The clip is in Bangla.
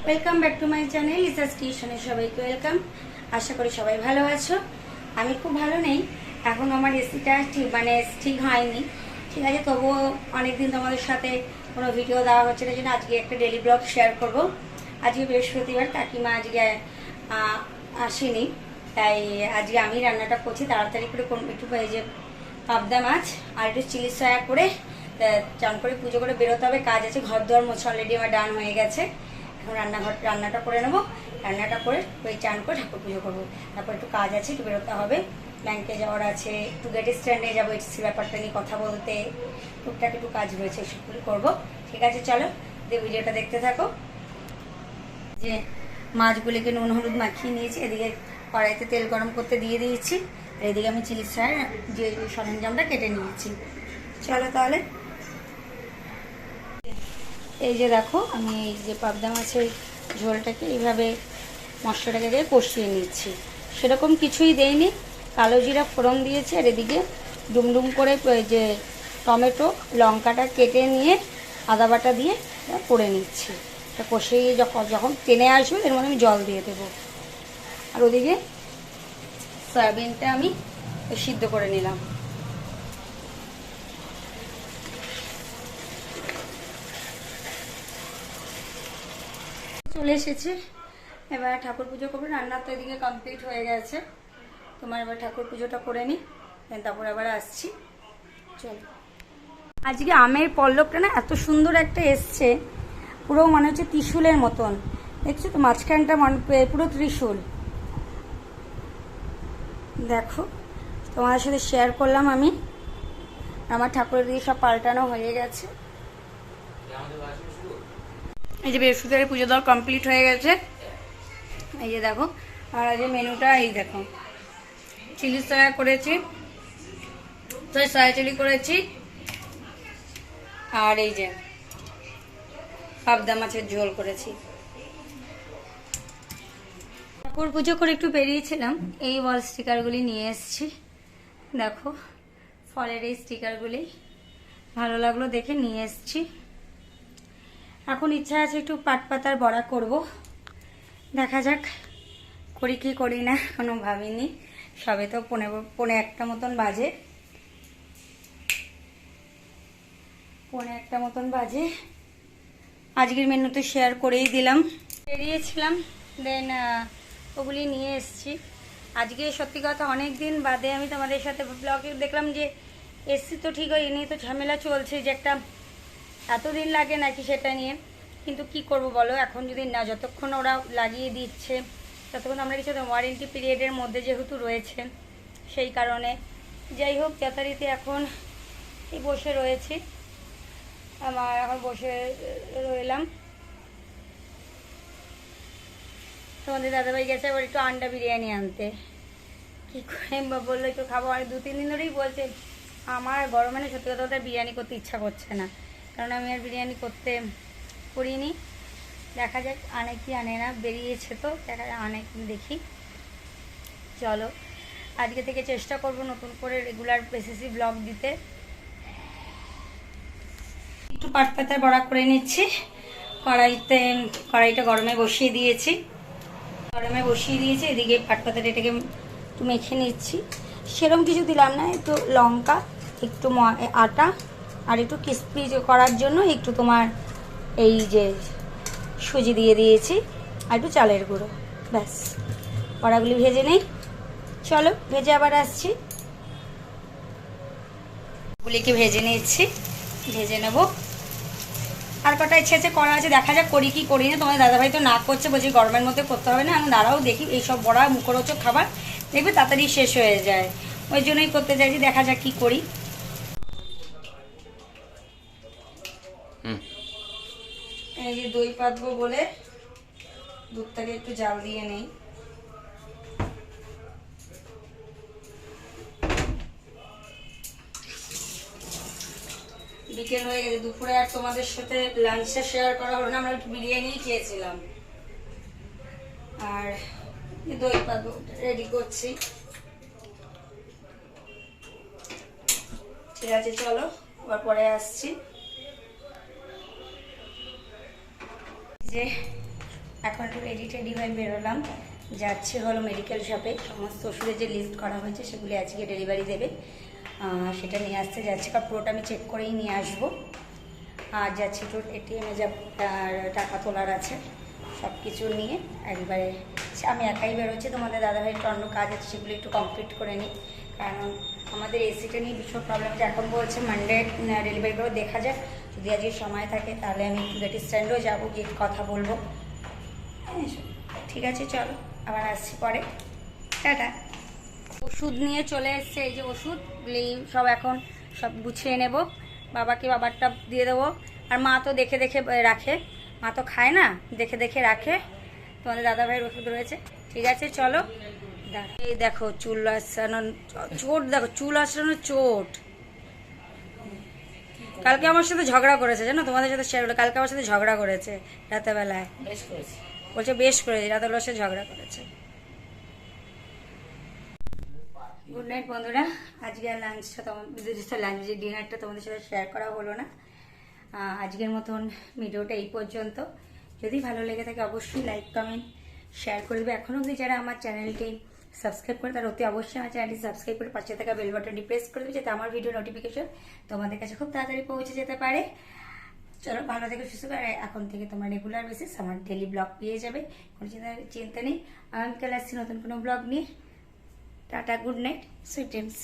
Welcome back to my channel লিসাস কিচেনে সবাইকে ওয়েলকাম। আশা করি সবাই ভালো আছো। আমি খুব ভালো নেই, এখন আমার এসিটা ঠিক হয়নি। ঠিক আছে, তবুও অনেকদিন তোমাদের সাথে কোনো ভিডিও দেওয়া হচ্ছে না, জন্য আজকে একটা ডেলি ব্লগ শেয়ার করব। আজকে বৃহস্পতিবার, কাকিমা আজকে আসেনি, তাই আজকে আমি রান্নাটা করছি। তাড়াতাড়ি করে একটু এই যে পাবদা মাছ আর একটু চিলি সয়া করে চান করে পুজো করে বেরোতে হবে। কাজ আছে, ঘর দুয়ার মোছা অলরেডি আমার ডান হয়ে গেছে। এখন রান্নাটা করে নেবো। রান্নাটা করে ওই চান করে ঠাকুর পুজো করবো। তারপর একটু কাজ আছে, একটু বেরোতে হবে, ব্যাংকে যাওয়ার আছে, একটু গেট স্ট্যান্ডে যাবো, এসি ব্যাপারটা নিয়ে কথা বলতে, টুকটাক একটু কাজ রয়েছে, সেগুলো করবো। ঠিক আছে, চলো ভিডিওটা দেখতে থাকো। যে মাছগুলিকে নুন হলুদ মাখিয়ে নিয়েছি, এদিকে কড়াইতে তেল গরম করতে দিয়ে দিয়েছি, আর এদিকে আমি চিলি সয়ার যে সরঞ্জামটা কেটে নিয়েছি। চলো তাহলে। এই যে দেখো, আমি এই যে পাবদা মাছের ঝোলটাকে এইভাবে মশলাটাকে দিয়ে কষিয়ে নিচ্ছি। সেরকম কিছুই দেইনি, কালো জিরা ফোড়ন দিয়েছি, আর এদিকে ডুমডুম করে যে টমেটো লঙ্কাটা কেটে নিয়ে আদা বাটা দিয়ে করে নিচ্ছি। এটা কষিয়ে যখন টেনে আসবে এর মধ্যে আমি জল দিয়ে দেবো। আর ওদিকে সয়াবিনটা আমি সিদ্ধ করে নিলাম। চলে এসেছি, এবার ঠাকুর পুজো করবো। রান্না তো এদিকে কমপ্লিট হয়ে গেছে, তোমার এবার ঠাকুর পুজোটা করে নিই, তারপর আবার আসছি। চলো। আজকে আমের পল্লবটা না এত সুন্দর একটা এসছে, পুরো মনে হচ্ছে ত্রিশূলের মতন। দেখছো তো মাঝখানটা পুরো ত্রিশূল। দেখো, তোমাদের সাথে শেয়ার করলাম আমি। আমার ঠাকুরের দিয়ে সব পাল্টানো হয়ে গেছে। এই যে বৃহস্পতিবার পুজো দেওয়া কমপ্লিট হয়ে গেছে। এই যে দেখো, আর আজ মেনুটা এই দেখো, চিলি সয়া করেছি, সয়া চিলি করেছি, আর এই যে পাবদা মাছের ঝোল করেছি। ঠাকুর পুজো করে একটু বেরিয়েছিলাম, এই ওয়াল স্টিকারগুলি নিয়ে এসেছি। দেখো, ফলের এই স্টিকারগুলি ভালো লাগলো দেখে নিয়ে এসেছি। এখন ইচ্ছা আছে একটু পাট পাতার বড়া করব, দেখা যাক করি কি করি না, কোনো ভাবিনি। সবে তো পৌনে একটা মতন বাজে, আজকের মেনু তো শেয়ার করেই দিলাম। বেরিয়েছিলাম, দেন ওগুলি নিয়ে এসেছি। আজকে সত্যি কথা অনেক দিন বাদে আমি তোমাদের সাথে ব্লগে দেখলাম যে এসছি, তো ঠিক হয়, এ নিয়ে তো ঝামেলা চলছে যে একটা এতদিন লাগে নাকি সেটা নিয়ে। কিন্তু কি করব বলো, এখন যদি না, যতক্ষণ ওরা লাগিয়ে দিচ্ছে ততক্ষণ আমরা কিছু ওয়ারেন্টি পিরিয়ডের মধ্যে যেহেতু রয়েছে, সেই কারণে যাই হোক যথারীতি এখন এই বসে রয়েছি। আমার এখন বসে রইলাম। তোমাদের দাদাভাই গেছে আবার একটু আন্ডা বিরিয়ানি আনতে, কী করে বললো একটু খাবো। আর 2-3 দিন ধরেই বলছে, আমার গরমে না সত্যি কথা বিরিয়ানি করতে ইচ্ছা করছে না, কারণ আমি আর বিরিয়ানি করিনি। দেখা যাক আনে কি আনে না, বেরিয়েছে তো দেখা আনে কি দেখি। চলো, আজকে থেকে চেষ্টা করব নতুন করে রেগুলার বেসিসে ব্লগ দিতে। একটু পাট পাতার বড়া করে নিচ্ছি। কড়াইটা গরমে বসিয়ে দিয়েছি, এদিকে পাট পাতাটা এটাকে একটু মেখে নিচ্ছি। সেরকম কিছু দিলাম না, একটু লঙ্কা, একটু আটা, আর একটু ক্রিস্পি করার জন্য একটু তোমার এই যে সুজি দিয়ে দিয়েছি, আর একটু চালের গুঁড়ো, ব্যাস। বড়াগুলি ভেজে নেই, চলো ভেজে আবার আসছি। গুলিকে ভেজে নিচ্ছি, ভেজে নেব। আর কটা ইচ্ছে আছে করা আছে, দেখা যাক করি কি করি না। তোমার দাদাভাই তো না করছে, বলছি গরমের মধ্যে করতে হবে না। আমি দাঁড়াও দেখি, এইসব বড়া মুখরোচক খাবার দেখবে তাড়াতাড়ি শেষ হয়ে যায়, ওই জন্যই করতে চাইছি। দেখা যাক কি করি। এই যে দই পাতবো বলে দুধটাকে একটু জাল দিয়ে নেই। বিকেল হয়ে গেছে, দুপুরে আর তোমাদের সাথে লাঞ্চে শেয়ার করা হলো না, আমরা একটু বিরিয়ানি খেয়েছিলাম। আর দই পাতবো রেডি করছি। ঠিক আছে, চলো আবার পরে আসছি। যে এখন একটু রেডি টেডি হয়ে বেরোলাম, যাচ্ছে হলো মেডিকেল শপে। সমস্ত ওষুধের যে লিস্ট করা হয়েছে সেগুলি আজকে ডেলিভারি দেবে, সেটা নিয়ে আসতে যাচ্ছে। কারণ পুরোটা আমি চেক করেই নিয়ে আসবো। আর যাচ্ছি একটু এটিএমে যা টাকা তোলার আছে সব কিছু নিয়ে একবারে। আমি একাই বেরোচ্ছি, তোমাদের দাদাভাই একটু অন্য কাজ আছে, সেগুলো একটু কমপ্লিট করে নিই। কারণ আমাদের এসিটা নিয়ে ভীষণ প্রবলেম আছে। এখন বলছে মানডে ডেলিভারি করে, দেখা যাক। যদি আজকে সময় থাকে তাহলে আমি গেটি স্ট্যান্ডও যাবো, গিয়ে কথা বলবো। ঠিক আছে, চলো আবার আসছি পরে, টাটা। ওষুধ নিয়ে চলে এসছে, এই যে ওষুধগুলি সব এখন সব গুছিয়ে নেব। বাবাকে বাবারটা দিয়ে দেবো। আর মা তো দেখে দেখে রাখে, মা তো খায় না, দেখে দেখে রাখে। তোমাদের দাদাভাইয়ের ওষুধ রয়েছে। ঠিক আছে চলো। এই দেখো চুল আসানো চোট, দেখো চুল আসানো চোট। কালকে আমার সাথে ঝগড়া করেছে, জানো, তোমাদের সাথে শেয়ার হলো। কালকে আমার সাথে ঝগড়া করেছে রাতেবেলায়, বলছে বেশ করেছে, রাতেবেলার সাথে ঝগড়া করেছে। গুড নাইট বন্ধুরা। আজকে আর লাঞ্চটা লাঞ্চ ডিনারটা তোমাদের সাথে শেয়ার করা হলো না। আজকের মতন ভিডিওটা এই পর্যন্ত। যদি ভালো লেগে থাকে অবশ্যই লাইক কমেন্ট শেয়ার করে দেবে। এখনও অবধি যারা আমার চ্যানেলটি সাবস্ক্রাইব করে, তারা অতি অবশ্যই আমার চ্যানেলটি সাবস্ক্রাইব করে পাশে থাকা বেল বাটনটি প্রেস করে দেবে, যাতে আমার ভিডিও নোটিফিকেশন তোমাদের কাছে খুব তাড়াতাড়ি পৌঁছে যেতে পারে। চলো, ভালো থেকে সুস্থ করে। এখন থেকে তোমরা রেগুলার বেসিস আমার ডেলি ব্লগ পেয়ে যাবে, কোনো চিন্তা নেই। আগামীকাল আসছি নতুন কোনো ব্লগ নিয়ে। Tata, good night, sweet dreams.